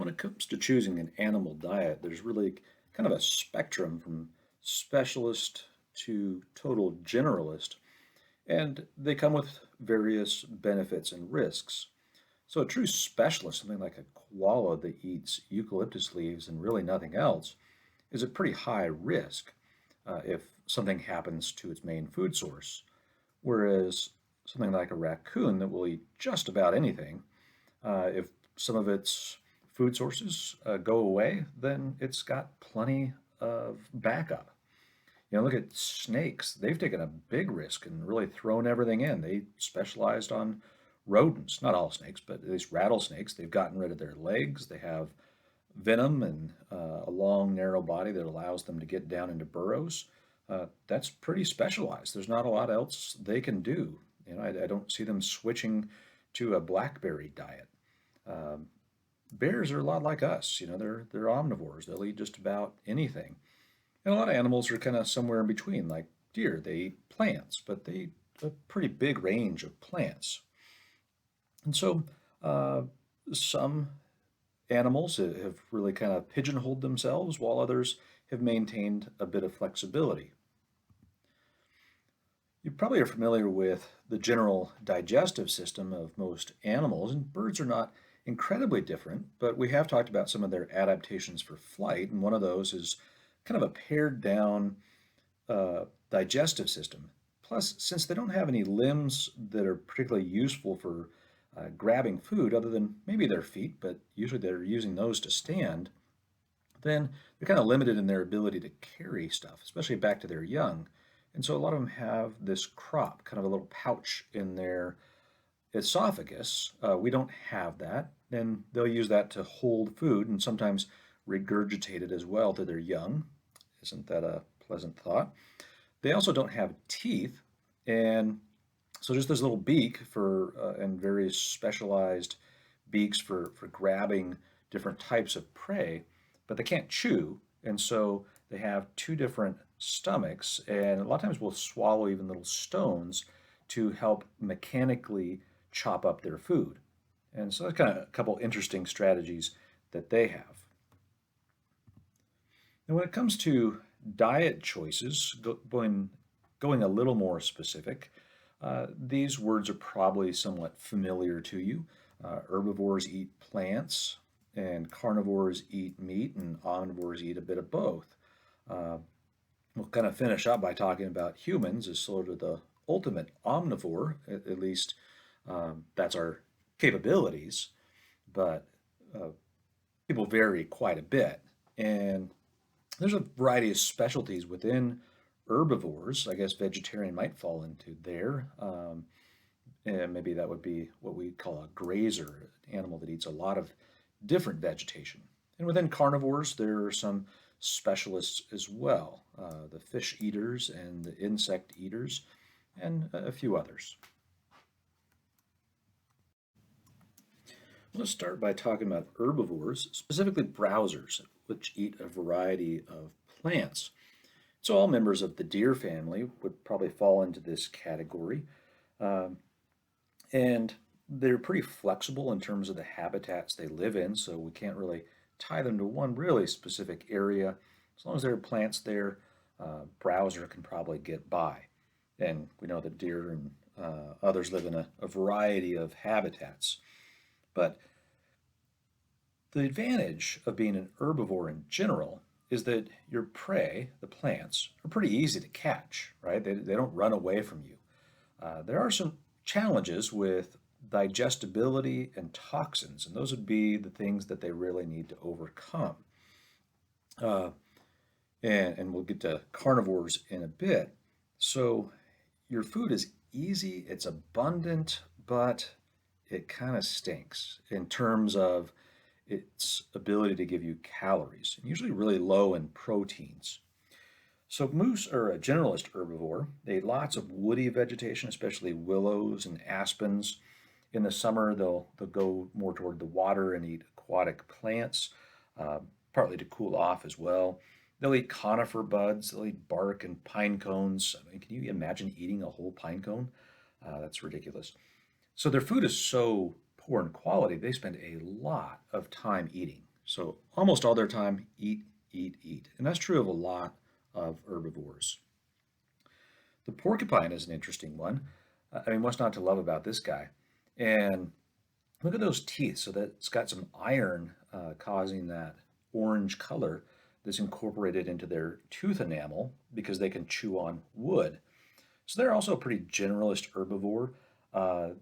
When it comes to choosing an animal diet, there's really kind of a spectrum from specialist to total generalist, and they come with various benefits and risks. So, a true specialist, something like a koala that eats eucalyptus leaves and really nothing else, is at pretty high risk if something happens to its main food source. Whereas something like a raccoon that will eat just about anything, if some of its food sources go away, then it's got plenty of backup. Look at snakes. They've taken a big risk and really thrown everything in. They specialized on rodents, not all snakes, but at least rattlesnakes. They've gotten rid of their legs. They have venom and a long, narrow body that allows them to get down into burrows. That's pretty specialized. There's not a lot else they can do. I don't see them switching to a blackberry diet. Um, Bears are a lot like us. They're omnivores. They'll eat just about anything. And a lot of animals are kind of somewhere in between, like deer. They eat plants, but they eat a pretty big range of plants. And so uh, some animals have really kind of pigeonholed themselves, while others have maintained a bit of flexibility. You probably are familiar with the general digestive system of most animals, and birds are not incredibly different, but we have talked about some of their adaptations for flight, and one of those is kind of a pared down digestive system. Plus, since they don't have any limbs that are particularly useful for grabbing food other than maybe their feet, but usually they're using those to stand, then they're kind of limited in their ability to carry stuff, especially back to their young. And so a lot of them have this crop, kind of a little pouch in their esophagus. We don't have that. And they'll use that to hold food and sometimes regurgitate it as well to their young. Isn't that a pleasant thought? They also don't have teeth. And so just this little beak and various specialized beaks for grabbing different types of prey, but they can't chew. And so they have two different stomachs, and a lot of times will swallow even little stones to help mechanically chop up their food. And so that's kind of a couple interesting strategies that they have. And when it comes to diet choices, going a little more specific, these words are probably somewhat familiar to you. Herbivores eat plants, and carnivores eat meat, and omnivores eat a bit of both. Uh, we'll kind of finish up by talking about humans as sort of the ultimate omnivore, at least that's our capabilities, but uh, people vary quite a bit. And there's a variety of specialties within herbivores. I guess vegetarian might fall into there. And maybe that would be what we call a grazer, an animal that eats a lot of different vegetation. And within carnivores, there are some specialists as well, the fish eaters and the insect eaters, and a few others. Let's start by talking about herbivores, specifically browsers, which eat a variety of plants. So all members of the deer family would probably fall into this category. Um, and they're pretty flexible in terms of the habitats they live in, so we can't really tie them to one really specific area. As long as there are plants there, browser can probably get by. And we know that deer and others live in a variety of habitats. But the advantage of being an herbivore in general is that your prey, the plants, are pretty easy to catch, right? They don't run away from you. There are some challenges with digestibility and toxins, and those would be the things that they really need to overcome. Uh, and we'll get to carnivores in a bit. So your food is easy, it's abundant, but it kind of stinks in terms of its ability to give you calories, and usually really low in proteins. So moose are a generalist herbivore. They eat lots of woody vegetation, especially willows and aspens. In the summer, they'll go more toward the water and eat aquatic plants, uh, partly to cool off as well. They'll eat conifer buds. They'll eat bark and pine cones. I mean, can you imagine eating a whole pine cone? That's ridiculous. So their food is so poor in quality, they spend a lot of time eating. So almost all their time, eat, eat, eat. And that's true of a lot of herbivores. The porcupine is an interesting one. I mean, what's not to love about this guy? And look at those teeth. So that's got some iron causing that orange color that's incorporated into their tooth enamel because they can chew on wood. So they're also a pretty generalist herbivore.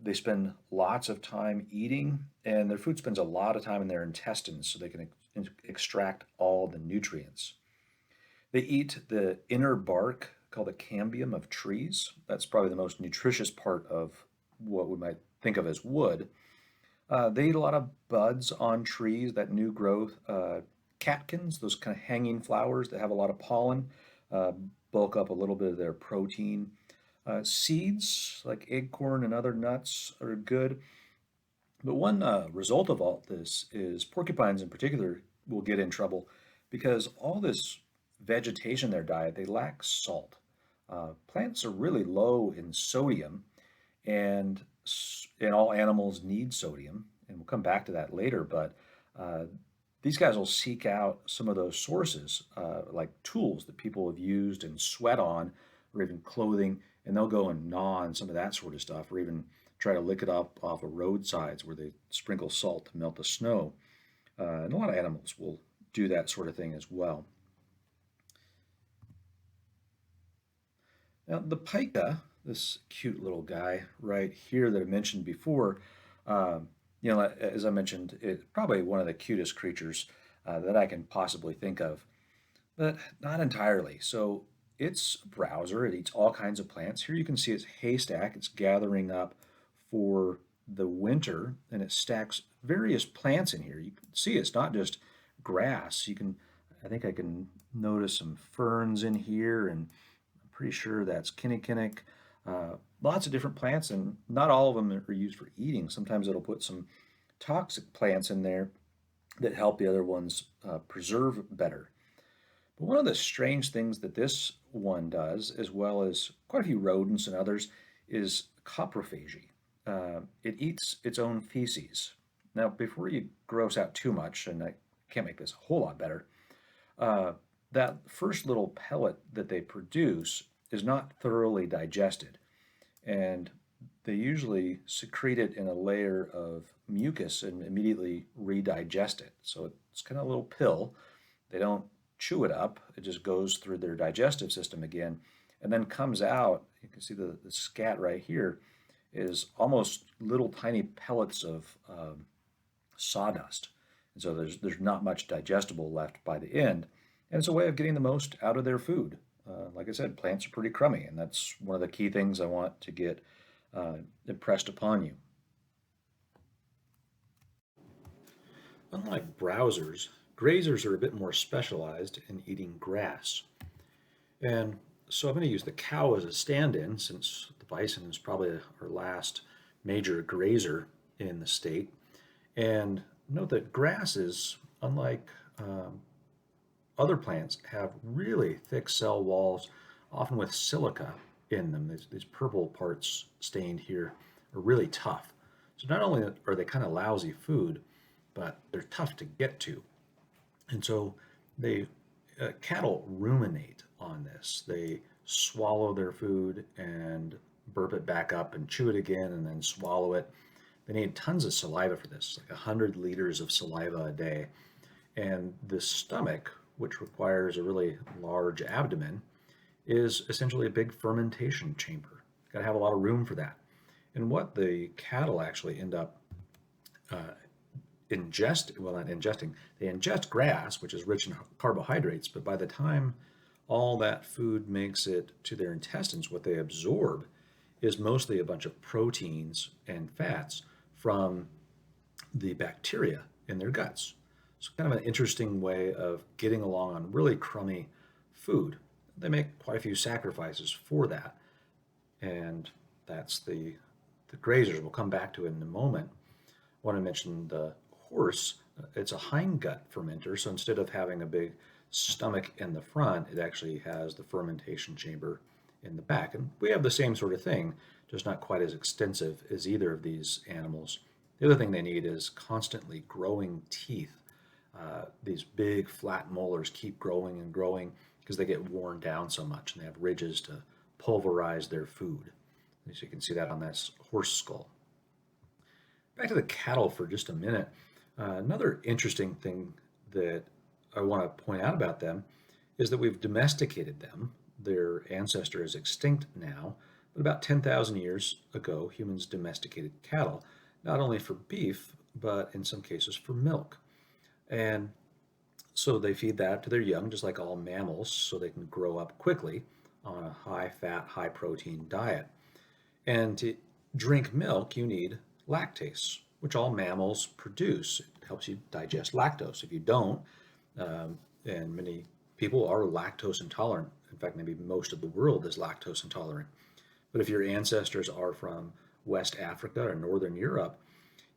They spend lots of time eating, and their food spends a lot of time in their intestines so they can extract all the nutrients. They eat the inner bark called the cambium of trees. That's probably the most nutritious part of what we might think of as wood. They eat a lot of buds on trees, that new growth. Catkins, those kind of hanging flowers that have a lot of pollen, uh, bulk up a little bit of their protein. Seeds like acorn and other nuts are good. But one result of all this is porcupines in particular will get in trouble because all this vegetation in their diet, they lack salt. Plants are really low in sodium, and all animals need sodium, and we'll come back to that later. But uh, these guys will seek out some of those sources, like tools that people have used and sweat on, or even clothing, and they'll go and gnaw on some of that sort of stuff, or even try to lick it up off of roadsides where they sprinkle salt to melt the snow. And a lot of animals will do that sort of thing as well. Now, the pika, this cute little guy right here that I mentioned before, as I mentioned, it's probably one of the cutest creatures that I can possibly think of, but not entirely. So it's a browser. It eats all kinds of plants. Here you can see its haystack. It's gathering up for the winter, and it stacks various plants in here. You can see it's not just grass. I think I can notice some ferns in here, and I'm pretty sure that's kinnikinnick. Lots of different plants, and not all of them are used for eating. Sometimes it'll put some toxic plants in there that help the other ones preserve better. But one of the strange things that this one does, as well as quite a few rodents and others, is coprophagy. It eats its own feces. Now, before you gross out too much, and I can't make this a whole lot better, uh, that first little pellet that they produce is not thoroughly digested. And they usually secrete it in a layer of mucus and immediately redigest it. So it's kind of a little pill. They don't chew it up, it just goes through their digestive system again and then comes out. You can see the scat right here is almost little tiny pellets of sawdust. And so there's not much digestible left by the end. And it's a way of getting the most out of their food. Like I said, plants are pretty crummy, and that's one of the key things I want to get impressed upon you. Unlike browsers, grazers are a bit more specialized in eating grass. And so I'm going to use the cow as a stand-in since the bison is probably our last major grazer in the state. And note that grasses, unlike other plants, have really thick cell walls, often with silica in them. These purple parts stained here are really tough. So not only are they kind of lousy food, but they're tough to get to. And so they cattle ruminate on this. They swallow their food and burp it back up and chew it again and then swallow it. They need tons of saliva for this, like 100 liters of saliva a day. And the stomach, which requires a really large abdomen, is essentially a big fermentation chamber. Got to have a lot of room for that. And what the cattle actually end up not ingesting, they ingest grass, which is rich in carbohydrates, but by the time all that food makes it to their intestines, what they absorb is mostly a bunch of proteins and fats from the bacteria in their guts. So kind of an interesting way of getting along on really crummy food. They make quite a few sacrifices for that. And that's the grazers. We'll come back to it in a moment. I want to mention the horse. It's a hind-gut fermenter. So instead of having a big stomach in the front, it actually has the fermentation chamber in the back. And we have the same sort of thing, just not quite as extensive as either of these animals. The other thing they need is constantly growing teeth. These big flat molars keep growing and growing because they get worn down so much, and they have ridges to pulverize their food. As you can see that on this horse skull. Back to the cattle for just a minute. Another interesting thing that I want to point out about them is that we've domesticated them. Their ancestor is extinct now, but about 10,000 years ago, humans domesticated cattle, not only for beef, but in some cases for milk. And so they feed that to their young, just like all mammals, so they can grow up quickly on a high fat, high protein diet. And to drink milk, you need lactase, which all mammals produce. It helps you digest lactose. If you don't, and many people are lactose intolerant. In fact, maybe most of the world is lactose intolerant. But if your ancestors are from West Africa or Northern Europe,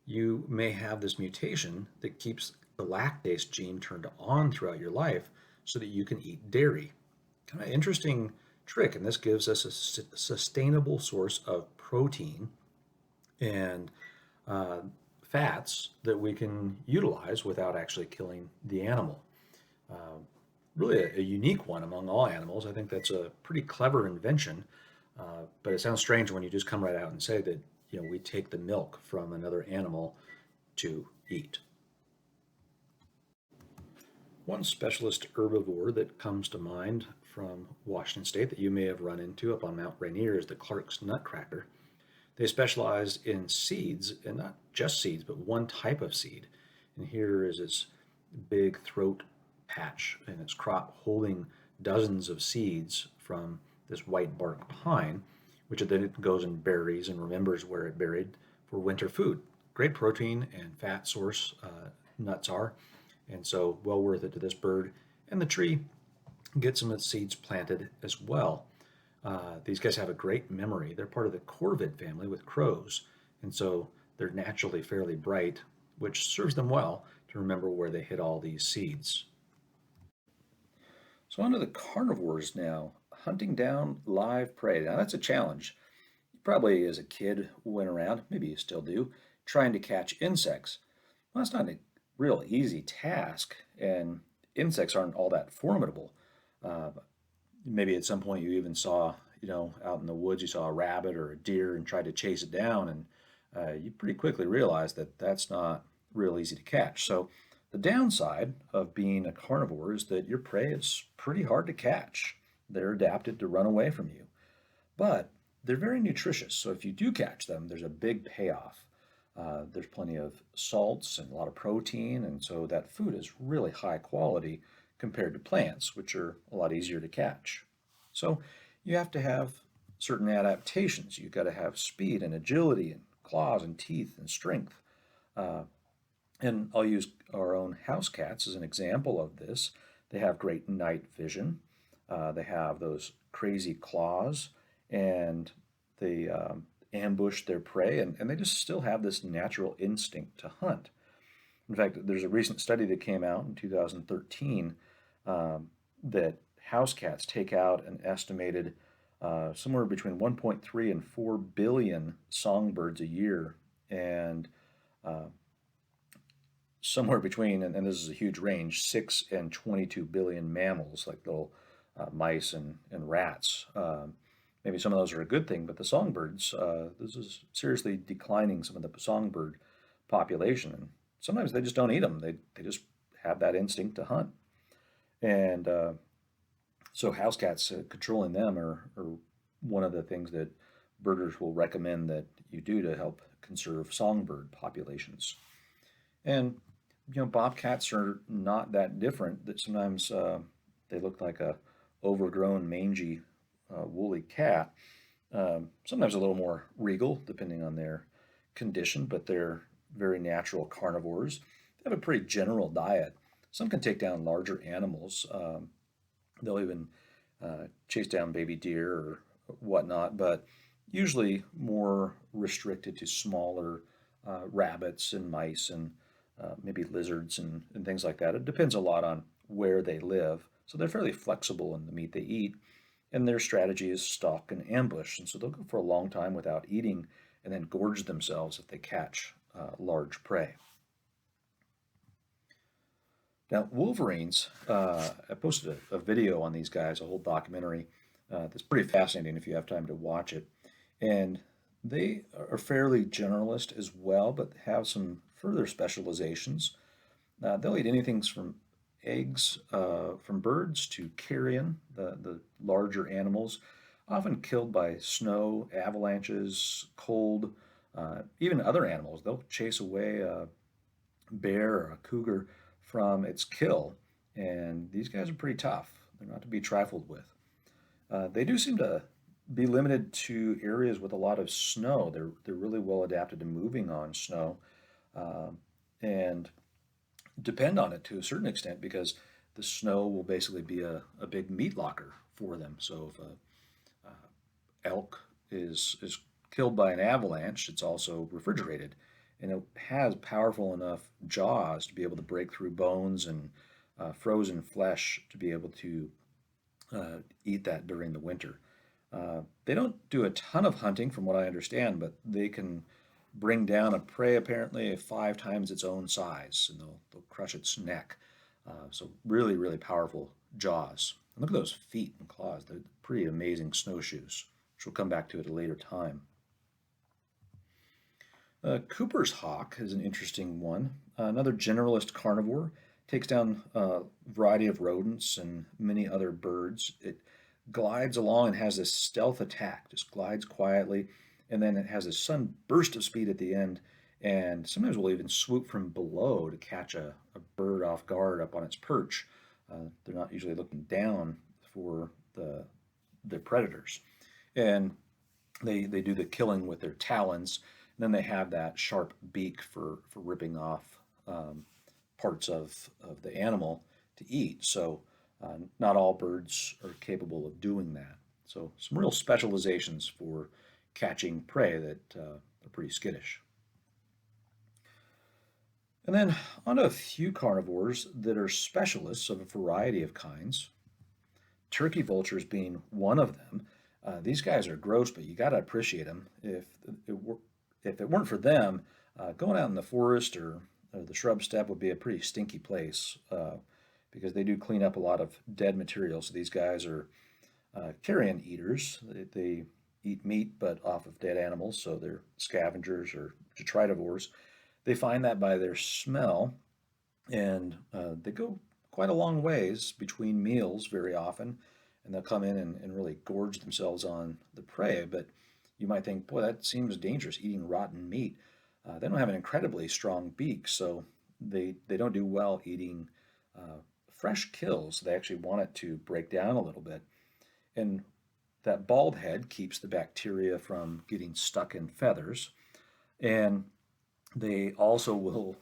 you may have this mutation that keeps the lactase gene turned on throughout your life so that you can eat dairy. Kind of interesting trick, and this gives us a sustainable source of protein and fats that we can utilize without actually killing the animal. Uh, Really a unique one among all animals. I think that's a pretty clever invention, but it sounds strange when you just come right out and say that we take the milk from another animal to eat. One specialist herbivore that comes to mind from Washington State that you may have run into up on Mount Rainier is the Clark's nutcracker. They specialize in seeds, and not just seeds, but one type of seed. And here is its big throat patch in its crop holding dozens of seeds from this white bark pine, which then it goes and buries and remembers where it buried for winter food. Great protein and fat source nuts are, and so well worth it to this bird. And the tree gets some of its seeds planted as well. These guys have a great memory. They're part of the corvid family with crows, and so they're naturally fairly bright, which serves them well to remember where they hid all these seeds. So on to the carnivores now, hunting down live prey. Now that's a challenge. You probably as a kid went around, maybe you still do, trying to catch insects. Well, that's not a real easy task, and insects aren't all that formidable. Uh, Maybe at some point you even saw, out in the woods, you saw a rabbit or a deer and tried to chase it down, and you pretty quickly realize that that's not real easy to catch. So the downside of being a carnivore is that your prey is pretty hard to catch. They're adapted to run away from you, but they're very nutritious. So if you do catch them, there's a big payoff. There's plenty of salts and a lot of protein, and so that food is really high quality compared to plants, which are a lot easier to catch. So you have to have certain adaptations. You've got to have speed and agility and claws and teeth and strength. Uh, and I'll use our own house cats as an example of this. They have great night vision. They have those crazy claws, and they ambush their prey, and they just still have this natural instinct to hunt. In fact, there's a recent study that came out in 2013 that house cats take out an estimated somewhere between 1.3 and 4 billion songbirds a year, and somewhere between, and this is a huge range, 6 and 22 billion mammals, like little mice and rats. Maybe some of those are a good thing, but the songbirds, this is seriously declining some of the songbird population. And sometimes they just don't eat them. They just have that instinct to hunt. And so house cats, controlling them are one of the things that birders will recommend that you do to help conserve songbird populations. And bobcats are not that different. That sometimes they look like a overgrown, mangy, woolly cat. Sometimes a little more regal, depending on their condition, but they're very natural carnivores. They have a pretty general diet. Some can take down larger animals. They'll even chase down baby deer or whatnot, but usually more restricted to smaller rabbits and mice and maybe lizards and things like that. It depends a lot on where they live. So they're fairly flexible in the meat they eat, and their strategy is stalk and ambush. And so they'll go for a long time without eating and then gorge themselves if they catch large prey. Now, wolverines, I posted a video on these guys, a whole documentary that's pretty fascinating if you have time to watch it. And they are fairly generalist as well, but have some further specializations. They'll eat anything from eggs from birds to carrion, the larger animals, often killed by snow, avalanches, cold, even other animals. They'll chase away a bear or a cougar from its kill, and these guys are pretty tough. They're not to be trifled with. They do seem to be limited to areas with a lot of snow. They're really well adapted to moving on snow, uh, and depend on it to a certain extent because the snow will basically be a big meat locker for them. So if a elk is killed by an avalanche, it's also refrigerated, and it has powerful enough jaws to be able to break through bones and frozen flesh to be able to eat that during the winter. They don't do a ton of hunting, from what I understand, but they can bring down a prey apparently 5 times its own size, and they'll crush its neck. So really, really powerful jaws. And look at those feet and claws; they're pretty amazing snowshoes, which we'll come back to at a later time. Cooper's hawk is an interesting one. Another generalist carnivore, takes down a variety of rodents and many other birds. It glides along and has this stealth attack, just glides quietly, and then it has a sudden burst of speed at the end, and sometimes will even swoop from below to catch a bird off guard up on its perch. They're not usually looking down for the predators. And they do the killing with their talons, and then they have that sharp beak for ripping off parts of the animal to eat. So not all birds are capable of doing that. So some real specializations for catching prey that are pretty skittish. And then onto a few carnivores that are specialists of a variety of kinds. Turkey vultures being one of them. These guys are gross, but you got to appreciate them. If it weren't for them, going out in the forest or the shrub steppe would be a pretty stinky place because they do clean up a lot of dead material. So these guys are carrion eaters. They eat meat, but off of dead animals, so they're scavengers or detritivores. They find that by their smell, and they go quite a long ways between meals very often, and they'll come in and really gorge themselves on the prey. But you might think, boy, that seems dangerous, eating rotten meat. They don't have an incredibly strong beak, so they don't do well eating fresh kills. They actually want it to break down a little bit. And that bald head keeps the bacteria from getting stuck in feathers. And they also will,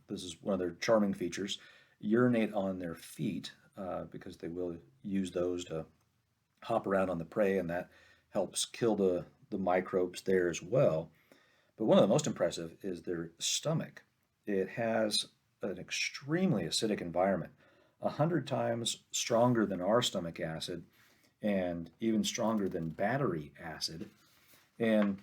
this is one of their charming features, urinate on their feet because they will use those to hop around on the prey, and that helps kill the microbes there as well. But one of the most impressive is their stomach. It has an extremely acidic environment, 100 times stronger than our stomach acid, and even stronger than battery acid. And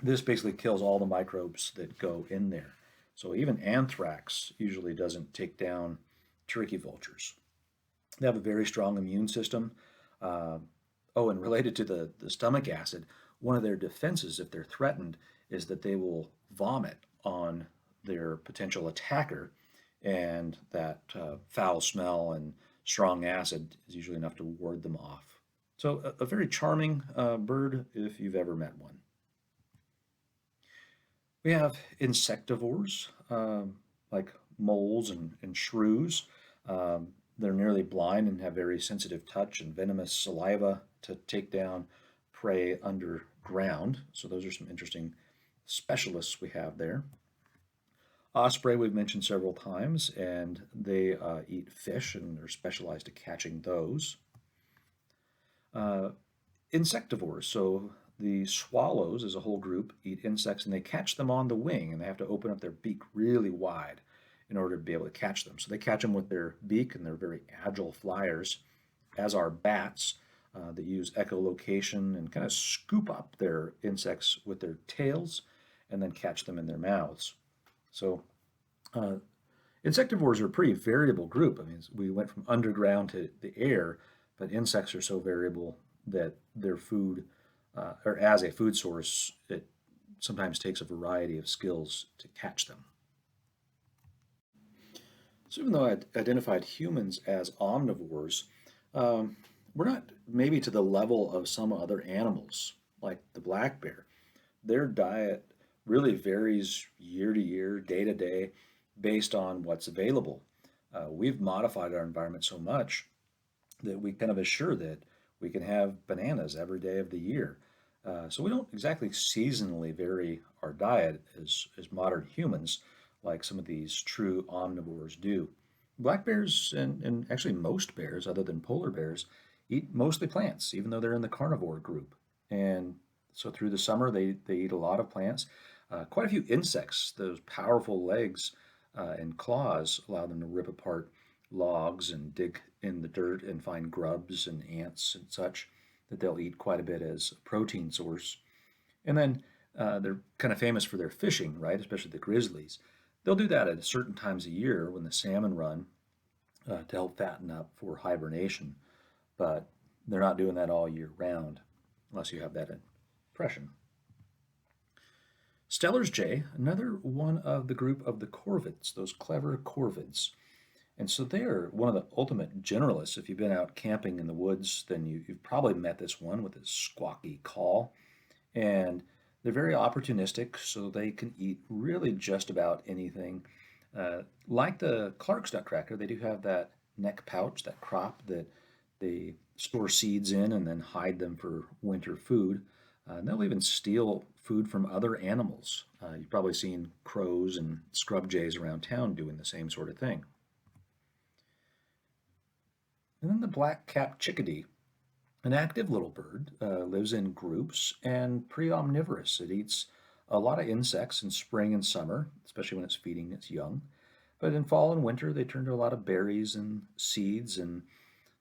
this basically kills all the microbes that go in there. So even anthrax usually doesn't take down turkey vultures. They have a very strong immune system. Oh, and related to the stomach acid, one of their defenses, if they're threatened, is that they will vomit on their potential attacker, and that foul smell and strong acid is usually enough to ward them off. So a very charming bird if you've ever met one. We have insectivores, like moles and shrews. They're nearly blind and have very sensitive touch and venomous saliva to take down prey underground. So those are some interesting specialists we have there. Osprey we've mentioned several times, and they eat fish and are specialized at catching those. Uh, Insectivores, so the swallows as a whole group eat insects and they catch them on the wing, and they have to open up their beak really wide in order to be able to catch them. So they catch them with their beak, and they're very agile flyers, as are bats that use echolocation and kind of scoop up their insects with their tails and then catch them in their mouths. So uh, Insectivores are a pretty variable group. I mean, we went from underground to the air, but insects are so variable that their food, or as a food source, it sometimes takes a variety of skills to catch them. So even though I identified humans as omnivores, um, we're not maybe to the level of some other animals, like the black bear. Their diet really varies year to year, day to day, based on what's available. We've modified our environment so much that we kind of assure that we can have bananas every day of the year. So we don't exactly seasonally vary our diet as modern humans like some of these true omnivores do. Black bears and actually most bears, other than polar bears, eat mostly plants, even though they're in the carnivore group. And so through the summer, they eat a lot of plants. Quite a few insects, those powerful legs and claws allow them to rip apart logs and dig in the dirt and find grubs and ants and such that they'll eat quite a bit as a protein source. And then they're kind of famous for their fishing, right? Especially the grizzlies. They'll do that at certain times of year when the salmon run to help fatten up for hibernation, but they're not doing that all year round unless you have that impression. Steller's jay, another one of the group of the corvids, those clever corvids. And so they are one of the ultimate generalists. If you've been out camping in the woods, then you've probably met this one with his squawky call. And they're very opportunistic, so they can eat really just about anything. Like the Clark's nutcracker, they do have that neck pouch, that crop that they store seeds in and then hide them for winter food. And they'll even steal food from other animals. You've probably seen crows and scrub jays around town doing the same sort of thing. And then the black-capped chickadee, an active little bird, lives in groups and pretty omnivorous. It eats a lot of insects in spring and summer, especially when it's feeding its young. But in fall and winter, they turn to a lot of berries and seeds, and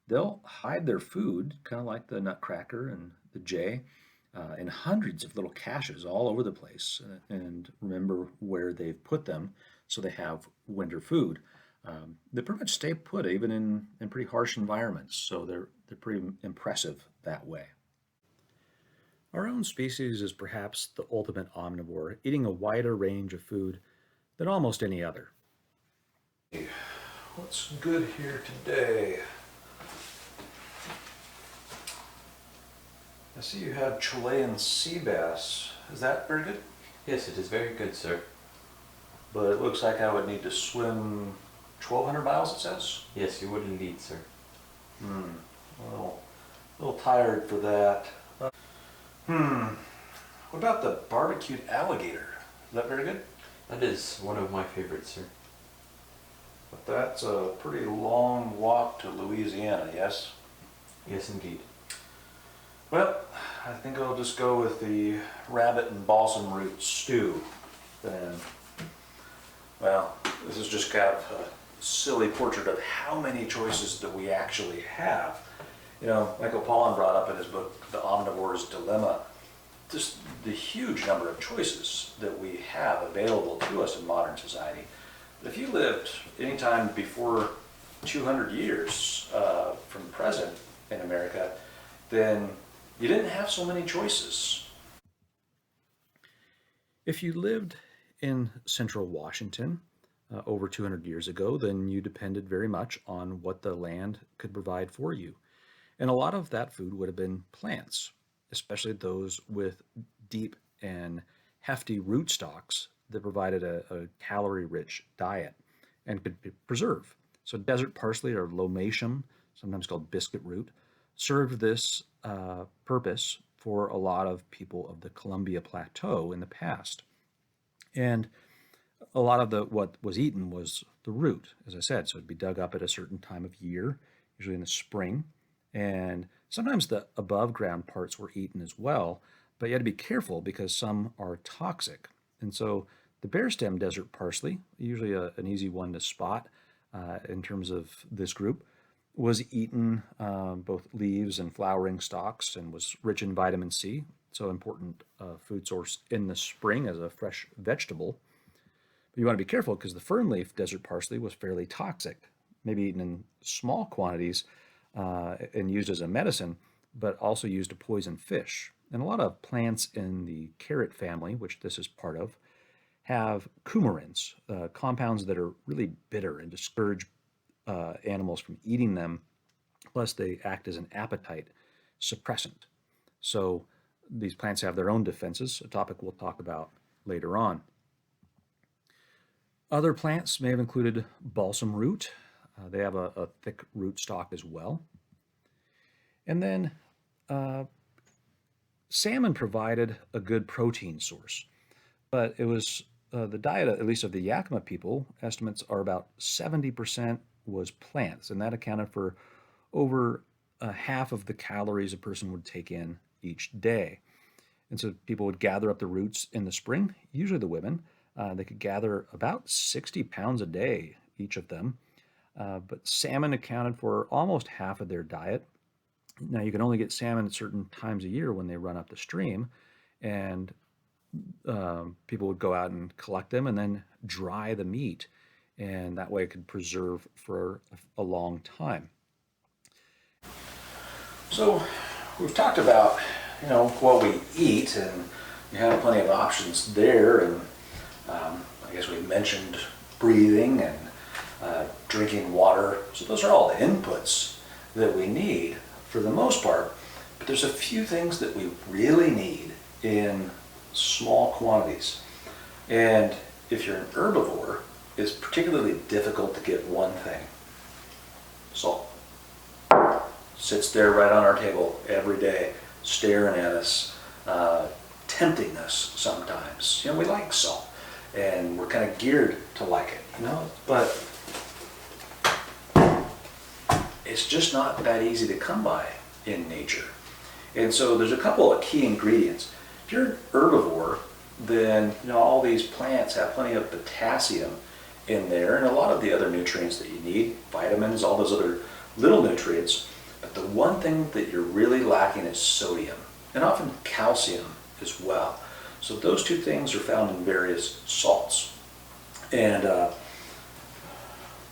they'll hide their food, kind of like the nutcracker and the jay, in hundreds of little caches all over the place, and remember where they've put them so they have winter food. They pretty much stay put even in pretty harsh environments, so they're pretty impressive that way. Our own species is perhaps the ultimate omnivore, eating a wider range of food than almost any other. What's good here today? I see you have Chilean sea bass. Is that very good? Yes, it is very good, sir. But it looks like I would need to swim 1,200 miles, it says? Yes, you would indeed, sir. Well, a little tired for that. What about the barbecued alligator? Is that very good? That is one of my favorites, sir. But that's a pretty long walk to Louisiana, yes? Yes, indeed. Well, I think I'll just go with the rabbit and balsam root stew then. Well, this is just kind of a silly portrait of how many choices that we actually have. You know, Michael Pollan brought up in his book, The Omnivore's Dilemma, just the huge number of choices that we have available to us in modern society. If you lived anytime before 200 years from present in America, then you didn't have so many choices. If you lived in central Washington over 200 years ago, then you depended very much on what the land could provide for you. And a lot of that food would have been plants, especially those with deep and hefty rootstocks that provided a calorie-rich diet and could preserve. So desert parsley or Lomatium, sometimes called biscuit root, served this purpose for a lot of people of the Columbia Plateau in the past. And a lot of what was eaten was the root, as I said. So it'd be dug up at a certain time of year, usually in the spring. And sometimes the above ground parts were eaten as well, but you had to be careful because some are toxic. And so the bare stem desert parsley, usually an easy one to spot in terms of this group, was eaten both leaves and flowering stalks and was rich in vitamin C, so important food source in the spring as a fresh vegetable. But you want to be careful because the fern-leaf desert parsley was fairly toxic, maybe eaten in small quantities and used as a medicine, but also used to poison fish. And a lot of plants in the carrot family, which this is part of, have coumarins, compounds that are really bitter and discourage animals from eating them. Plus, they act as an appetite suppressant. So these plants have their own defenses, a topic we'll talk about later on. Other plants may have included balsam root. They have a thick root stock as well. And then salmon provided a good protein source, but it was the diet, at least of the Yakima people, estimates are about 70% was plants, and that accounted for over half of the calories a person would take in each day. And so people would gather up the roots in the spring, usually the women. They could gather about 60 pounds a day, each of them. But salmon accounted for almost half of their diet. Now, you can only get salmon at certain times a year when they run up the stream, and people would go out and collect them and then dry the meat, and that way it could preserve for a long time. So we've talked about, what we eat, and we have plenty of options there, and I guess we mentioned breathing and drinking water. So those are all the inputs that we need for the most part, but there's a few things that we really need in small quantities. And if you're an herbivore, it's particularly difficult to get one thing: salt. Sits there right on our table every day, staring at us, tempting us sometimes. We like salt, and we're kind of geared to like it, but it's just not that easy to come by in nature. And so there's a couple of key ingredients. If you're an herbivore, then all these plants have plenty of potassium in there and a lot of the other nutrients that you need, vitamins, all those other little nutrients. But the one thing that you're really lacking is sodium, and often calcium as well. So those two things are found in various salts. And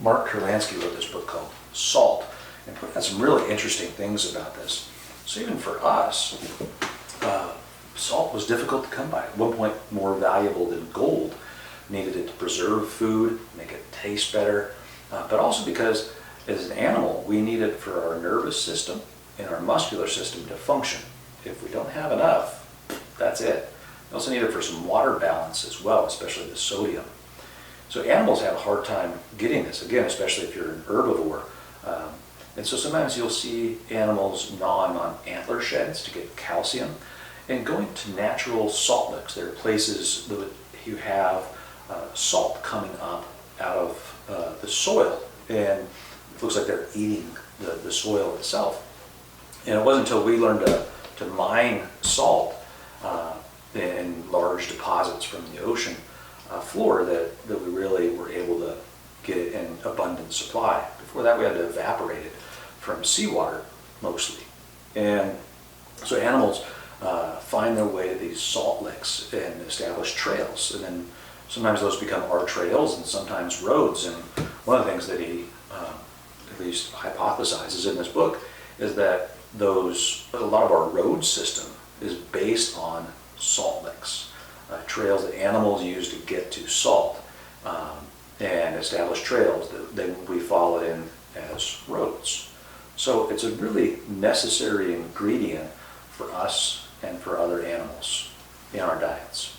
Mark Kurlansky wrote this book called Salt, and put out some really interesting things about this. So even for us, salt was difficult to come by. At one point, more valuable than gold. Needed it to preserve food, make it taste better, but also because as an animal, we need it for our nervous system and our muscular system to function. If we don't have enough, that's it. We also need it for some water balance as well, especially the sodium. So animals have a hard time getting this, again, especially if you're an herbivore. And so sometimes you'll see animals gnawing on antler sheds to get calcium, and going to natural salt licks. There are places that you have salt coming up out of the soil, and it looks like they're eating the soil itself. And it wasn't until we learned to mine salt in large deposits from the ocean floor that we really were able to get it in abundant supply. Before that, we had to evaporate it from seawater mostly. And so animals find their way to these salt licks and establish trails. And then sometimes those become our trails and sometimes roads. And one of the things that he at least hypothesizes in this book is that a lot of our road system is based on salt licks, trails that animals use to get to salt and establish trails that then we follow in as roads. So it's a really necessary ingredient for us and for other animals in our diets.